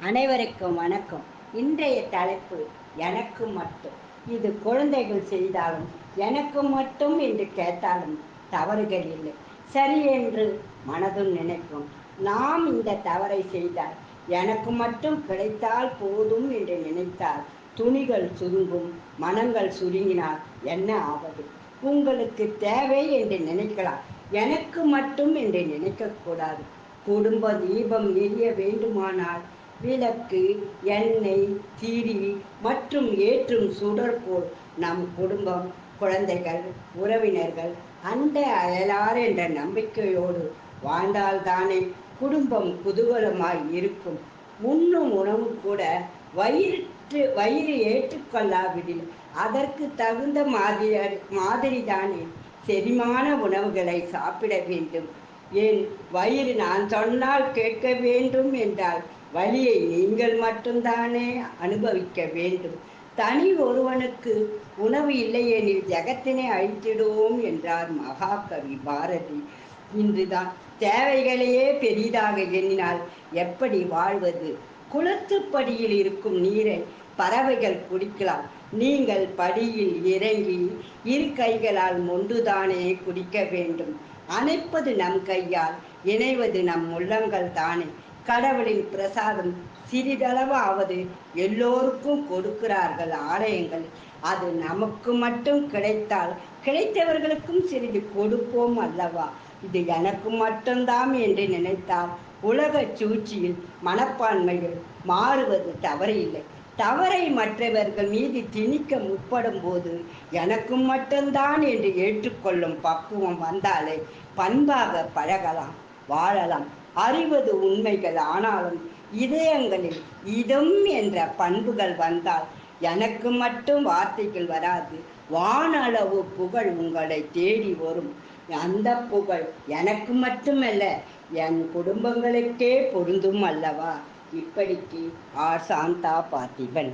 அனைவருக்கும் வணக்கம். இன்றைய தலைப்பு எனக்கு மட்டும். இது குழந்தைகள் செய்தாலும் எனக்கு மட்டும் என்று கேட்டாலும் தவறுகள் இல்லை, சரி என்று மனதும் நினைக்கும். நாம் இந்த தவறை செய்தால் எனக்கு மட்டும் கிடைத்தால் போதும் என்று நினைத்தால் துணிகள் சுருங்கும், மனங்கள் சுருங்கினால் என்ன ஆவது? உங்களுக்கு தேவை என்று நினைக்கலாம், எனக்கு மட்டும் என்று நினைக்கக்கூடாது. குடும்ப தீபம் எரிய வேண்டுமானால் விளக்கு, எண்ணெய், திரி மற்றும் ஏற்றும் சுடர் போல் நம் குடும்பம், குழந்தைகள், உறவினர்கள், அண்ட அயலார் என்ற நம்பிக்கையோடு வாழ்ந்தால்தானே குடும்பம் குதூகலமாய் இருக்கும். உண்ணும் உணவு கூட வயிறு ஏற்றுக்கொள்ளாவிடில் அதற்கு தகுந்த மாதிரிதானே செரிமான உணவுகளை சாப்பிட வேண்டும். ஏன் வயிறு நான் சொன்னால் கேட்க வேண்டும் என்றால் வலியை நீங்கள் மட்டும்தானே அனுபவிக்க வேண்டும். தனி ஒருவனுக்கு உணவு இல்லையெனில் ஜகத்தினை அழித்திடுவோம் என்றார் மகாகவி பாரதி. இன்றுதான் தேவைகளையே பெரிதாக எண்ணினால் எப்படி வாழ்வது? குளத்துப்படியில் இருக்கும் நீரை பறவைகள் குடிக்கலாம், நீங்கள் படியில் இறங்கி இரு கைகளால் மொண்டுதானே குடிக்க வேண்டும். அணைப்பது நம் கையால், இணைவது நம் உள்ளங்கள் தானே. கடவுளின் பிரசாதம் சிறிதளவாவது எல்லோருக்கும் கொடுக்கிறார்கள் ஆலயங்கள். அது நமக்கு மட்டும் கிடைத்தால் கிடைத்தவர்களுக்கும் சிறிது கொடுப்போம் அல்லவா? இது எனக்கு மட்டும்தான் என்று நினைத்தால் உலக சூழ்ச்சியில் மனப்பான்மையில் மாறுவது தவறு இல்லை. தவறை மற்றவர்கள் மீது திணிக்க முற்படும் போது எனக்கும் மட்டும்தான் என்று ஏற்றுக்கொள்ளும் பக்குவம் வந்தாலே பண்பாக பழகலாம், வாழலாம். அறிவது உண்மைகள், ஆனாலும் இதயங்களில் இதம் என்ற பண்புகள் வந்தால் எனக்கு மட்டும் வார்த்தைகள் வராது. வானளவு புகழ் உங்களை தேடி வரும். அந்த புகழ் எனக்கு மட்டுமல்ல, என் குடும்பங்களுக்கே பொருந்தும் அல்லவா? இப்படிக்கு ஆர் சாந்தா பார்த்திபன்.